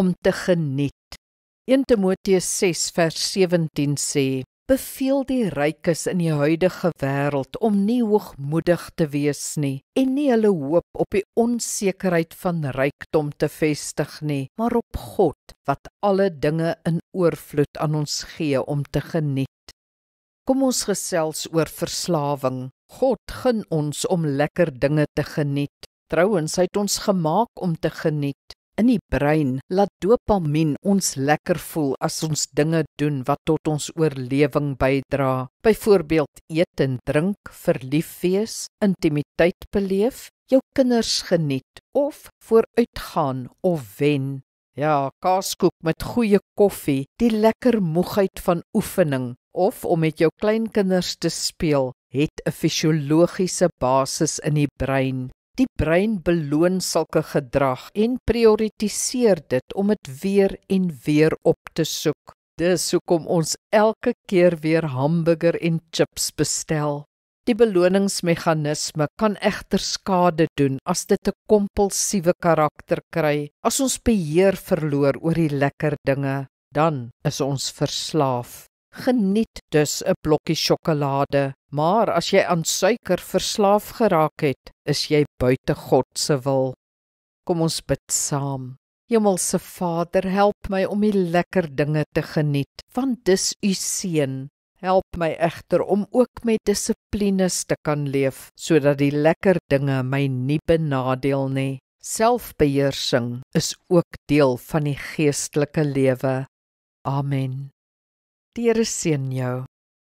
om te geniet. 1 Timoteus 6 vers 17 sê, beveel die rykes in die huidige wêreld om nie hoogmoedig te wees nie en nie hulle hoop op die onsekerheid van rykdom te vestig nie, maar op God wat alle dinge in oorvloed aan ons gee om te geniet. Kom ons gesels oor verslawing. God gun ons om lekker dinge te geniet. Trouwens, hy het ons gemaak om te geniet. In die brein laat dopamien ons lekker voel as ons dinge doen wat tot ons oorlewing bydra. Byvoorbeeld eet en drink, verlief wees, intimiteit beleef, jou kinders geniet of vooruitgaan of wen. Ja, kaaskoek met goeie koffie, die lekker moegheid van oefening of om met jou kleinkinders te speel, het 'n fisiologiese basis in die brein. Die brein beloon sulke gedrag en prioritiseer dit om dit weer en weer op te soek. Dis hoekom ons elke keer weer hamburger en chips bestel. Die beloningsmeganisme kan egter skade doen as dit 'n kompulsiewe karakter kry. As ons beheer verloor oor die lekker dinge, dan is ons verslaaf. Geniet dus 'n blokkie sjokolade, maar as jy aan suiker verslaaf geraak het, is jy buite God se wil. Kom ons bid saam. Hemelse Vader, help my om die lekker dinge te geniet, want dis u seën. Help my egter om ook met dissiplines te kan leef, sodat die lekker dinge my nie benadeel nie. Selfbeheersing is ook deel van die geestelike lewe. Amen. Die Here seën jou.